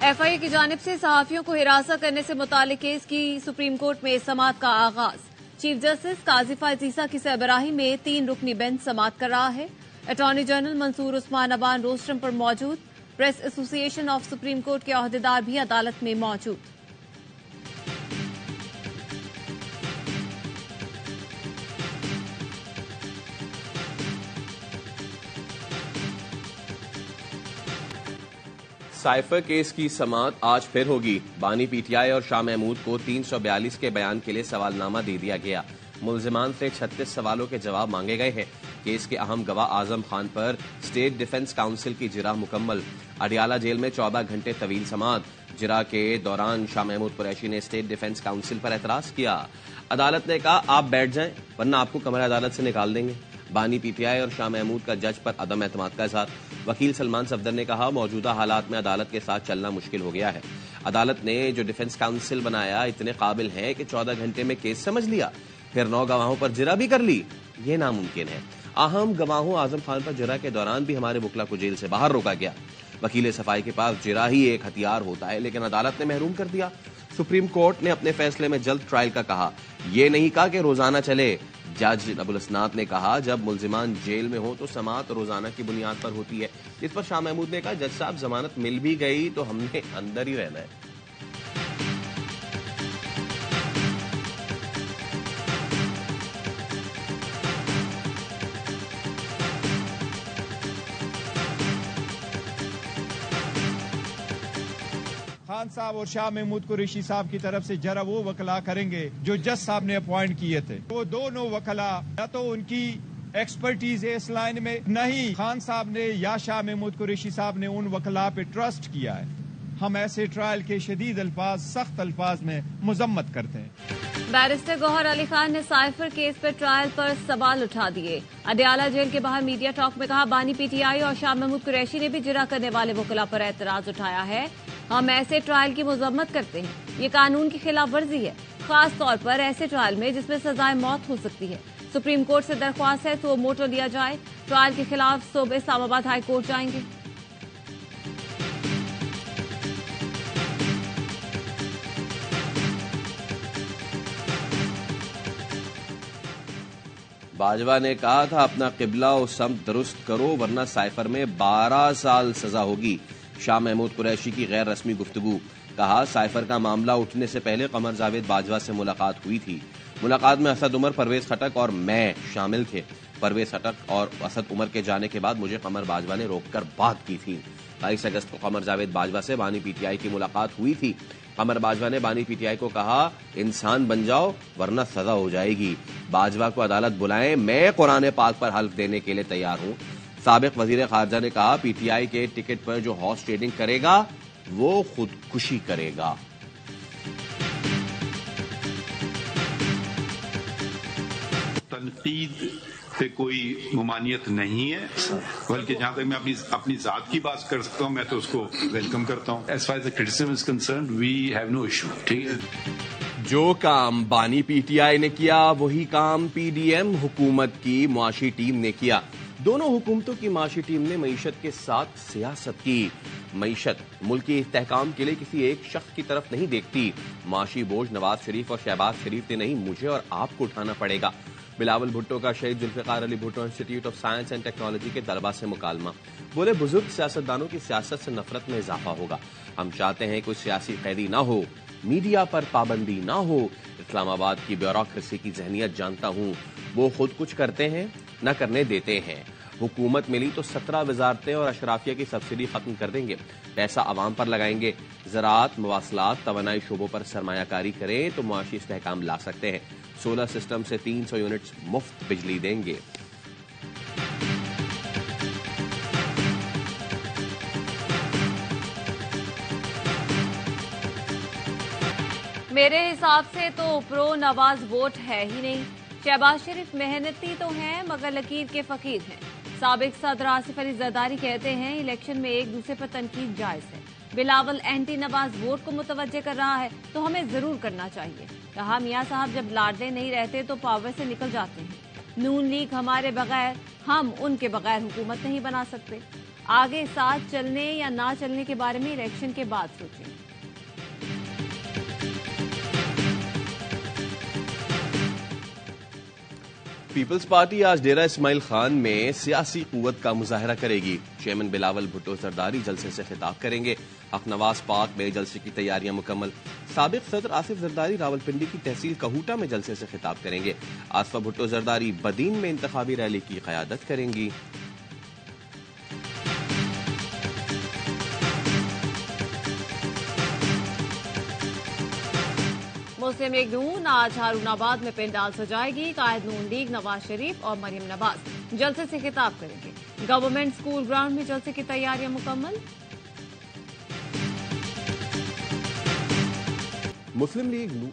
FIA کی جانب سے صحافیوں کو ہراساں کرنے سے متعلق کیس کی سپریم کورٹ میں سماعت کا آغاز۔ چیف جسٹس قاضی فائز عیسیٰ کی سربراہی میں 3 رکنی بینچ سماعت کر رہا ہے۔ اٹارنی جنرل منصور عثمان ابان روسٹرم پر موجود۔ پریس ایسوسی ایشن آف سپریم کورٹ کے عہدیدار بھی عدالت میں موجود۔ سائفر کیس کی سماعت آج پھر ہوگی۔ بانی PTI اور شاہ محمود کو 342 کے بیان کے لیے سوال نامہ دے دیا گیا۔ ملزمان سے 36 سوالوں کے جواب مانگے گئے ہیں۔ کیس کے اہم گواہ اعظم خان پر اسٹیٹ ڈیفنس کاؤنسل کی جرح مکمل۔ اڈیالہ جیل میں 14 گھنٹے طویل سماعت۔ جرح کے دوران شاہ محمود قریشی نے اسٹیٹ ڈیفنس کاؤنسل پر اعتراض کیا۔ عدالت نے کہا آپ بیٹھ جائیں ورنہ آپ کو کمرہ عدالت سے نکال دیں گے۔ بانی PTI اور شاہ محمود کا جج پر عدم اعتماد کا اظہار۔ وکیل سلمان صفدر نے کہا موجودہ حالات میں عدالت کے ساتھ چلنا مشکل ہو گیا ہے۔ عدالت نے جو ڈیفنس کاؤنسل بنایا اتنے قابل ہیں کہ 14 گھنٹے میں کیس سمجھ لیا، پھر 9 گواہوں پر جرح بھی کر لی، یہ ناممکن ہے۔ اہم گواہوں اعظم خان پر جرح کے دوران بھی ہمارے وکلا کو جیل سے باہر روکا گیا۔ وکیل صفائی کے پاس جرح ہی ایک ہتھیار ہوتا ہے، لیکن عدالت نے محروم کر دیا۔ سپریم کورٹ نے اپنے فیصلے میں جلد ٹرائل کا کہا، یہ نہیں کہا کہ روزانہ چلے۔ جج ابوالاسناد نے کہا جب ملزمان جیل میں ہوں تو سماعت روزانہ کی بنیاد پر ہوتی ہے۔ اس پر شاہ محمود نے کہا جج صاحب ضمانت مل بھی گئی تو ہم نے اندر ہی رہنا ہے۔ خان صاحب اور شاہ محمود قریشی صاحب کی طرف سے جرح وہ وکلا کریں گے جو جج صاحب نے اپوائنٹ کیے تھے۔ وہ دونوں وکلا یا تو ان کی ایکسپرٹیز ہے اس لائن میں، نہیں خان صاحب نے یا شاہ محمود قریشی صاحب نے ان وکلا پہ ٹرسٹ کیا ہے۔ ہم ایسے ٹرائل کے شدید الفاظ، سخت الفاظ میں مذمت کرتے ہیں۔ بیرسٹر گوہر علی خان نے سائفر کیس پر ٹرائل پر سوال اٹھا دیے۔ اڈیالہ جیل کے باہر میڈیا ٹاک میں کہا بانی PTI اور شاہ محمود قریشی نے بھی جرح کرنے والے وکلا پر اعتراض اٹھایا ہے۔ ہم ایسے ٹرائل کی مذمت کرتے ہیں، یہ قانون کی خلاف ورزی ہے، خاص طور پر ایسے ٹرائل میں جس میں سزائے موت ہو سکتی ہے۔ سپریم کورٹ سے درخواست ہے تو موٹو لیا جائے۔ ٹرائل کے خلاف صوبہ اسلام آباد ہائی کورٹ جائیں گے۔ باجوہ نے کہا تھا اپنا قبلہ و سمت درست کرو ورنہ سائفر میں 12 سال سزا ہوگی۔ شاہ محمود قریشی کی غیر رسمی گفتگو، کہا سائفر کا معاملہ اٹھنے سے پہلے قمر جاوید باجوہ سے ملاقات ہوئی تھی۔ ملاقات میں اسد عمر، پرویز خٹک اور میں شامل تھے۔ پرویز خٹک اور اسد عمر کے جانے کے بعد مجھے قمر باجوہ نے روک کر بات کی تھی۔ 22 اگست کو قمر جاوید باجوہ سے بانی PTI کی ملاقات ہوئی تھی۔ قمر باجوہ نے بانی PTI کو کہا انسان بن جاؤ ورنہ سزا ہو جائے گی۔ باجوہ کو عدالت بلائیں، میں قرآن پاک پر حلف دینے کے لیے تیار ہوں۔ سابق وزیر خارجہ نے کہا PTI کے ٹکٹ پر جو ہارس ٹریڈنگ کرے گا وہ خودکشی کرے گا۔ تنقید پہ کوئی ممانعت نہیں ہے، بلکہ جہاں تک میں اپنی ذات کی بات کر سکتا ہوں میں تو اس کو ویلکم کرتا ہوں۔ As far as the criticism is concerned, we have no issue. ٹھیک ہے، جو کام بانی PTI نے کیا وہی کام PDM حکومت کی معاشی ٹیم نے کیا۔ دونوں حکومتوں کی معاشی ٹیم نے معیشت کے ساتھ سیاست کی۔ معیشت ملکی استحکام کے لیے کسی ایک شخص کی طرف نہیں دیکھتی۔ معاشی بوجھ نواز شریف اور شہباز شریف نے نہیں، مجھے اور آپ کو اٹھانا پڑے گا۔ بلاول بھٹو کا شہید ذوالفقار علی بھٹو انسٹی ٹیوٹ آف سائنس اینڈ ٹیکنالوجی کے طلباء سے مکالمہ، بولے بزرگ سیاستدانوں کی سیاست سے نفرت میں اضافہ ہوگا۔ ہم چاہتے ہیں کوئی سیاسی قیدی نہ ہو، میڈیا پر پابندی نہ ہو۔ اسلام آباد کی بیوروکریسی کی ذہنیت جانتا ہوں، وہ خود کچھ کرتے ہیں نہ کرنے دیتے ہیں۔ حکومت ملی تو 17 وزارتیں اور اشرافیہ کی سبسڈی ختم کر دیں گے، پیسہ عوام پر لگائیں گے۔ زراعت، مواصلات، توانائی شعبوں پر سرمایہ کاری کریں تو معاشی استحکام لا سکتے ہیں۔ سولر سسٹم سے 300 یونٹس مفت بجلی دیں گے۔ میرے حساب سے تو پرو نواز ووٹ ہے ہی نہیں۔ شہباز شریف محنتی تو ہیں مگر لکیر کے فقیر ہیں۔ سابق صدر آصف علی زرداری کہتے ہیں الیکشن میں ایک دوسرے پر تنقید جائز ہے۔ بلاول اینٹی نواز ووٹ کو متوجہ کر رہا ہے تو ہمیں ضرور کرنا چاہیے۔ کہا میاں صاحب جب لاڈلے نہیں رہتے تو پاور سے نکل جاتے ہیں۔ نون لیگ ہمارے بغیر، ہم ان کے بغیر حکومت نہیں بنا سکتے۔ آگے ساتھ چلنے یا نہ چلنے کے بارے میں الیکشن کے بعد سوچیں۔ پیپلز پارٹی آج ڈیرہ اسماعیل خان میں سیاسی قوت کا مظاہرہ کرے گی۔ چیئرمین بلاول بھٹو زرداری جلسے سے خطاب کریں گے۔ حق نواز پارک میں جلسے کی تیاریاں مکمل۔ سابق صدر آصف زرداری راولپنڈی کی تحصیل کہوٹہ میں جلسے سے خطاب کریں گے۔ آصفہ بھٹو زرداری بدین میں انتخابی ریلی کی قیادت کریں گی۔ مسلم لیگ نون آج ہارون آباد میں پنڈال سجائے گی۔ قائد نون لیگ نواز شریف اور مریم نواز جلسے سے خطاب کریں گے۔ گورنمنٹ اسکول گراؤنڈ میں جلسے کی تیاریاں مکمل۔ مسلم لیگ نون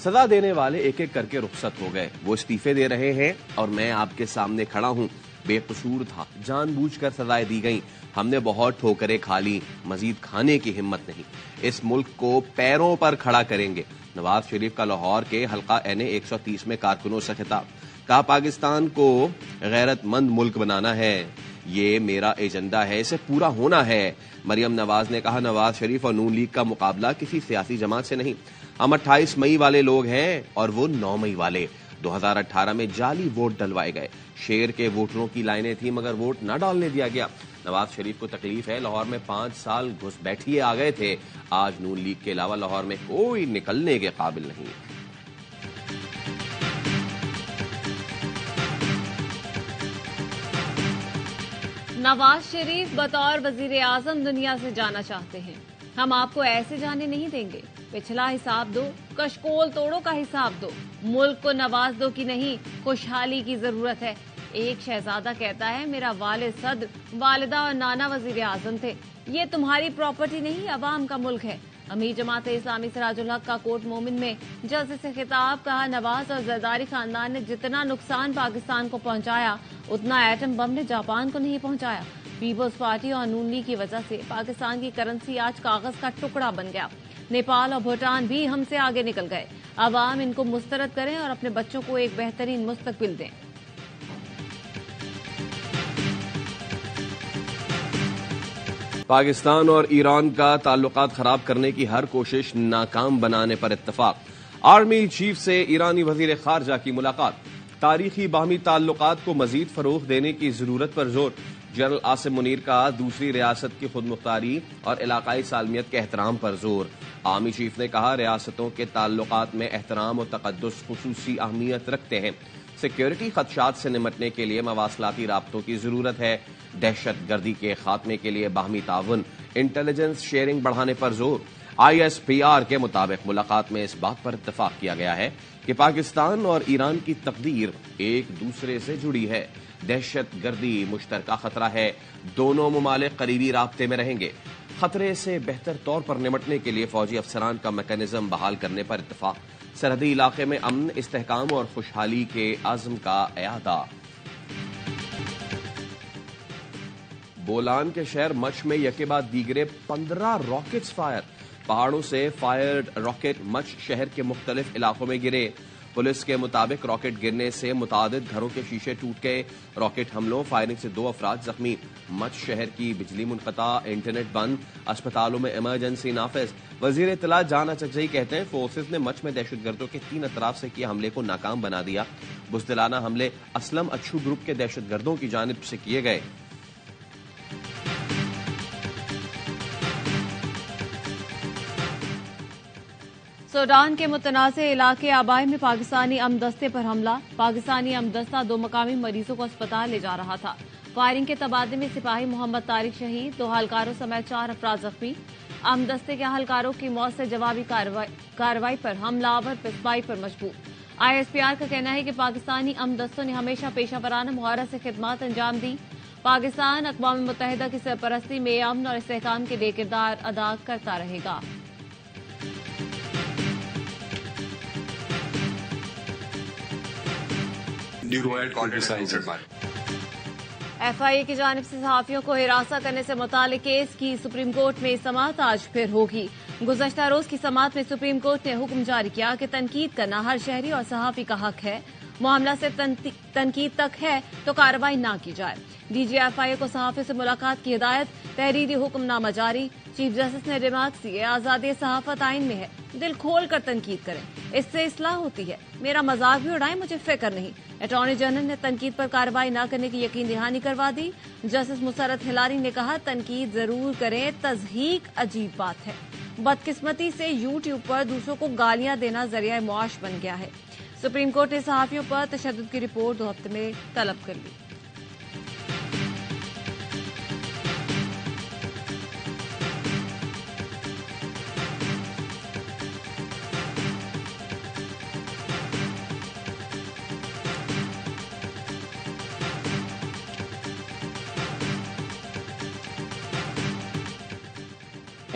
سزا دینے والے ایک ایک کر کے رخصت ہو گئے۔ وہ استعفے دے رہے ہیں اور میں آپ کے سامنے کھڑا ہوں۔ بے قصور تھا، جان بوجھ کر سزائیں دی گئیں۔ ہم نے بہت ٹھوکریں کھا لی، مزید کھانے کی ہمت نہیں۔ اس ملک کو پیروں پر کھڑا کریں گے۔ نواز شریف کا لاہور کے حلقہ این 130 میں کارکنوں سے خطاب، کہا پاکستان کو غیرت مند ملک بنانا ہے، یہ میرا ایجنڈا ہے، اسے پورا ہونا ہے۔ مریم نواز نے کہا نواز شریف اور نون لیگ کا مقابلہ کسی سیاسی جماعت سے نہیں، ہم 28 مئی والے لوگ ہیں اور وہ 9 مئی والے۔ 2018 میں جعلی ووٹ ڈلوائے گئے، شیر کے ووٹروں کی لائنیں تھیں مگر ووٹ نہ ڈالنے دیا گیا۔ نواز شریف کو تکلیف ہے، لاہور میں 5 سال گھس بیٹھیے آ گئے تھے، آج نون لیگ کے علاوہ لاہور میں کوئی نکلنے کے قابل نہیں۔ نواز شریف بطور وزیر اعظم دنیا سے جانا چاہتے ہیں، ہم آپ کو ایسے جانے نہیں دیں گے۔ پچھلا حساب دو، کشکول توڑوں کا حساب دو، ملک کو نواز دو کی نہیں خوشحالی کی ضرورت ہے۔ ایک شہزادہ کہتا ہے میرا والد صدر، والدہ اور نانا وزیر اعظم تھے، یہ تمہاری پراپرٹی نہیں عوام کا ملک ہے۔ امیر جماعت اسلامی سراج الحق کا کوٹ مومن میں جلسے سے خطاب، کہا نواز اور زرداری خاندان نے جتنا نقصان پاکستان کو پہنچایا اتنا ایٹم بم نے جاپان کو نہیں پہنچایا۔ پیپلز پارٹی اور نون لیگ کی وجہ سے پاکستان کی کرنسی آج کاغذ کا ٹکڑا بن گیا۔ نیپال اور بھوٹان بھی ہم سے آگے نکل گئے۔ عوام ان کو مسترد کریں اور اپنے بچوں کو ایک بہترین مستقبل دیں۔ پاکستان اور ایران کا تعلقات خراب کرنے کی ہر کوشش ناکام بنانے پر اتفاق۔ آرمی چیف سے ایرانی وزیر خارجہ کی ملاقات، تاریخی باہمی تعلقات کو مزید فروغ دینے کی ضرورت پر زور۔ جنرل عاصم منیر کا دوسری ریاست کی خود مختاری اور علاقائی سالمیت کے احترام پر زور۔ آرمی چیف نے کہا ریاستوں کے تعلقات میں احترام و تقدس خصوصی اہمیت رکھتے ہیں۔ سیکیورٹی خدشات سے نمٹنے کے لیے مواصلاتی رابطوں کی ضرورت ہے۔ دہشت گردی کے خاتمے کے لیے باہمی تعاون، انٹیلیجنس شیئرنگ بڑھانے پر زور۔ ISPR کے مطابق ملاقات میں اس بات پر اتفاق کیا گیا ہے کہ پاکستان اور ایران کی تقدیر ایک دوسرے سے جڑی ہے۔ دہشت گردی مشترکہ خطرہ ہے، دونوں ممالک قریبی رابطے میں رہیں گے۔ خطرے سے بہتر طور پر نمٹنے کے لیے فوجی افسران کا میکانزم بحال کرنے پر اتفاق۔ سرحدی علاقے میں امن، استحکام اور خوشحالی کے عزم کا اعادہ۔ بولان کے شہر مچھ میں یکے بعد دیگرے 15 راکٹس فائر۔ پہاڑوں سے فائرڈ راکٹ مچھ شہر کے مختلف علاقوں میں گرے۔ پولیس کے مطابق راکٹ گرنے سے متعدد گھروں کے شیشے ٹوٹ گئے۔ راکٹ حملوں فائرنگ سے 2 افراد زخمی۔ مچھ شہر کی بجلی منقطع، انٹرنیٹ بند، اسپتالوں میں ایمرجنسی نافذ۔ وزیر اطلاع جان اچکزئی کہتے ہیں فورسز نے مچھ میں دہشت گردوں کے 3 اطراف سے کیے حملے کو ناکام بنا دیا۔ بزدلانہ حملے اسلم اچھو گروپ کے دہشت گردوں کی جانب سے کیے گئے۔ سوڈان کے متنازع علاقے آبائی میں پاکستانی امن دستے پر حملہ۔ پاکستانی امن دستہ 2 مقامی مریضوں کو اسپتال لے جا رہا تھا۔ فائرنگ کے تبادلے میں سپاہی محمد طارق شہید، 2 اہلکاروں سمیت 4 افراد زخمی۔ امن دستے کے اہلکاروں کی موت سے جوابی کارروائی پر حملہ آور پسپائی پر مجبور۔ ISPR کا کہنا ہے کہ پاکستانی امن دستوں نے ہمیشہ پیشہ ورانہ مہارت سے خدمات انجام دی۔ پاکستان اقوام متحدہ کی سرپرستی میں امن اور استحکام کے لیے کردار ادا کرتا رہے گا۔ FIA کی جانب سے صحافیوں کو ہراساں کرنے سے متعلق کیس کی سپریم کورٹ میں سماعت آج پھر ہوگی۔ گزشتہ روز کی سماعت میں سپریم کورٹ نے حکم جاری کیا کہ تنقید کرنا ہر شہری اور صحافی کا حق ہے۔ معاملہ سے تنقید تک ہے تو کارروائی نہ کی جائے۔ DGFIA کو صحافی سے ملاقات کی ہدایت، تحریری حکم نامہ جاری۔ چیف جسٹس نے ریمارکس کیے، آزادی صحافت آئین میں ہے، دل کھول کر تنقید کریں، اس سے اصلاح ہوتی ہے، میرا مذاق بھی اڑائیں، مجھے فکر نہیں۔ اٹارنی جنرل نے تنقید پر کارروائی نہ کرنے کی یقین دہانی کروا دی۔ جسٹس مسرت ہلاری نے کہا تنقید ضرور کریں، تضحیک عجیب بات ہے۔ بدقسمتی سے YouTube پر دوسروں کو گالیاں دینا ذریعہ معاش بن گیا ہے۔ سپریم کورٹ نے صحافیوں پر تشدد کی رپورٹ 2 ہفتے میں طلب کر لی۔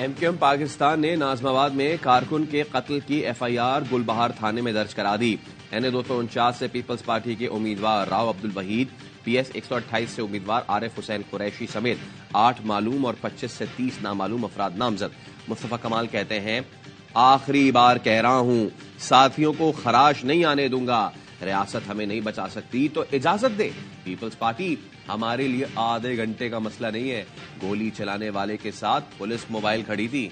MQM پاکستان نے نازم آباد میں کارکن کے قتل کی FIR گلبہار تھانے میں درج کرا دی۔ NA 249 سے پیپلز پارٹی کے امیدوار راؤ عبد الوحید، PS 128 سے امیدوار عارف حسین قریشی سمیت 8 معلوم اور 25 سے 30 نامعلوم افراد نامزد۔ مصطفیٰ کمال کہتے ہیں آخری بار کہہ رہا ہوں ساتھیوں کو خراش نہیں آنے دوں گا، ریاست ہمیں نہیں بچا سکتی تو اجازت دے۔ پیپلز پارٹی ہمارے لیے آدھے گھنٹے کا مسئلہ نہیں ہے، گولی چلانے والے کے ساتھ پولیس موبائل کھڑی تھی۔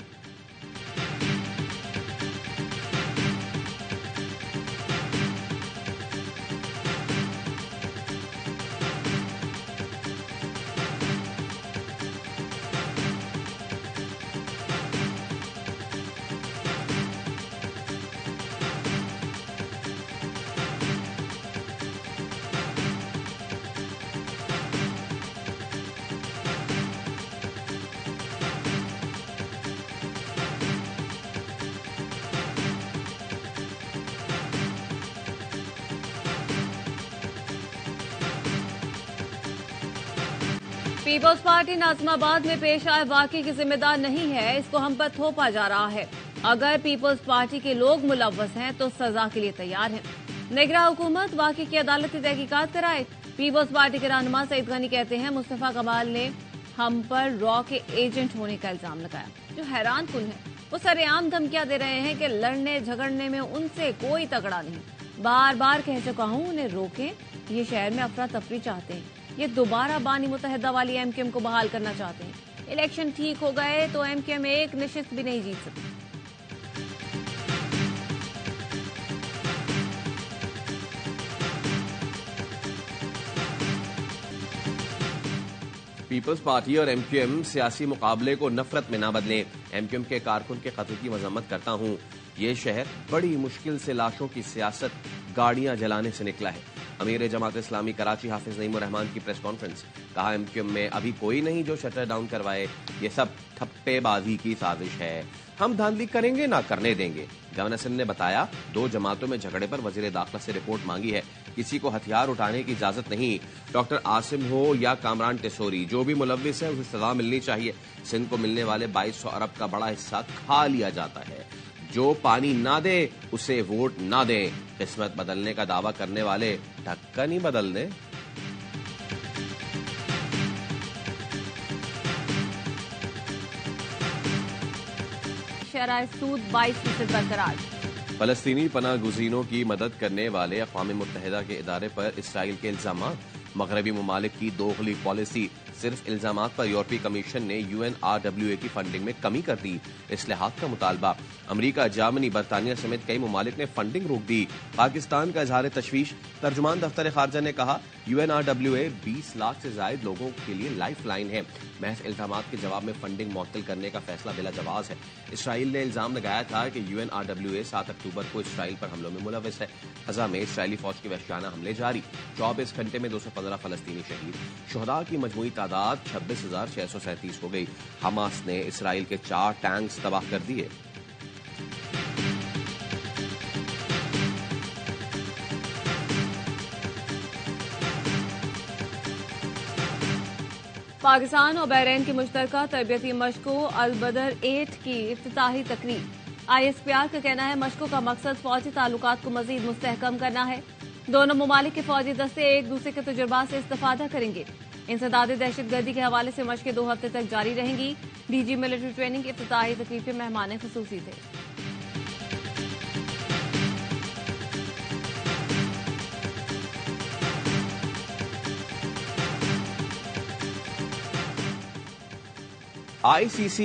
پیپلز پارٹی نازم آباد میں پیش آئے واقعے کی ذمہ دار نہیں ہے، اس کو ہم پر تھوپا جا رہا ہے۔ اگر پیپلز پارٹی کے لوگ ملوث ہیں تو سزا کے لیے تیار ہیں۔ نگراں حکومت واقعے کی عدالتی تحقیقات کرائے۔ پیپلز پارٹی کے رہنما سعید غنی کہتے ہیں مصطفیٰ کمال نے ہم پر را کے ایجنٹ ہونے کا الزام لگایا، جو حیران کن ہے۔ وہ سر عام دھمکیاں دے رہے ہیں کہ لڑنے جھگڑنے میں ان سے کوئی تگڑا نہیں۔ بار بار کہہ چکا ہوں انہیں روکیں، یہ شہر میں افراتفری چاہتے ہیں، یہ دوبارہ بانی متحدہ والی MQM کو بحال کرنا چاہتے ہیں۔ الیکشن ٹھیک ہو گئے تو MQM ایک نشست بھی نہیں جیت سکتی۔ پیپلز پارٹی اور MQM سیاسی مقابلے کو نفرت میں نہ بدلیں۔ MQM کے کارکن کے قتل کی مذمت کرتا ہوں۔ یہ شہر بڑی مشکل سے لاشوں کی سیاست گاڑیاں جلانے سے نکلا ہے۔ امیر جماعت اسلامی کراچی حافظ نعیم الرحمان کی پریس کانفرنس، کہا MQM میں ابھی کوئی نہیں جو شٹر ڈاؤن کروائے، یہ سب ٹھپے بازی کی سازش ہے، ہم دھاندلی کریں گے نہ کرنے دیں گے۔ گورنر سندھ نے بتایا 2 جماعتوں میں جھگڑے پر وزیر داخلہ سے رپورٹ مانگی ہے، کسی کو ہتھیار اٹھانے کی اجازت نہیں۔ ڈاکٹر عاصم ہو یا کامران ٹیسوری، جو بھی ملوث ہے اسے سزا ملنی چاہیے۔ سندھ کو ملنے والے 2200 ارب کا بڑا حصہ کھا لیا جاتا ہے، جو پانی نہ دے اسے ووٹ نہ دیں۔ قسمت بدلنے کا دعویٰ کرنے والے ڈھکن ہی بدل دیں۔ شرح سود 22% برقرار۔ فلسطینی پناہ گزینوں کی مدد کرنے والے اقوام متحدہ کے ادارے پر اسرائیل کے الزامات۔ مغربی ممالک کی دوغلی پالیسی، صرف الزامات پر یورپی کمیشن نے UNRWA کی فنڈنگ میں کمی کر دی۔ اصلاحات کا مطالبہ، امریکہ، جرمنی، برطانیہ سمیت کئی ممالک نے فنڈنگ روک دی۔ پاکستان کا اظہار تشویش، ترجمان دفتر خارجہ نے کہا UNRWA 20 لاکھ سے زائد لوگوں کے لیے لائف لائن ہے، محض الزامات کے جواب میں فنڈنگ معطل کرنے کا فیصلہ بلا جواز ہے۔ اسرائیل نے الزام لگایا تھا کہ UNRWA 7 اکتوبر کو اسرائیل پر حملوں میں ملوث ہے۔ غزہ میں اسرائیلی فوج کے وحشیانہ حملے جاری، 24 گھنٹے میں 215 فلسطینی شہید، شہداء کی مجموعی تعداد 26,637 ہو گئی۔ حماس نے اسرائیل کے 4 ٹینکس تباہ کر دیے۔ پاکستان اور بحرین کی مشترکہ تربیتی مشقوں البدر 8 کی افتتاحی تقریب۔ ISPR کا کہنا ہے مشقوں کا مقصد فوجی تعلقات کو مزید مستحکم کرنا ہے۔ دونوں ممالک کے فوجی دستے ایک دوسرے کے تجربات سے استفادہ کریں گے۔ انسداد دہشت گردی کے حوالے سے مشقیں 2 ہفتے تک جاری رہیں گی۔ DG ملٹری ٹریننگ کی افتتاحی تقریب کے مہمان خصوصی تھے۔ ICC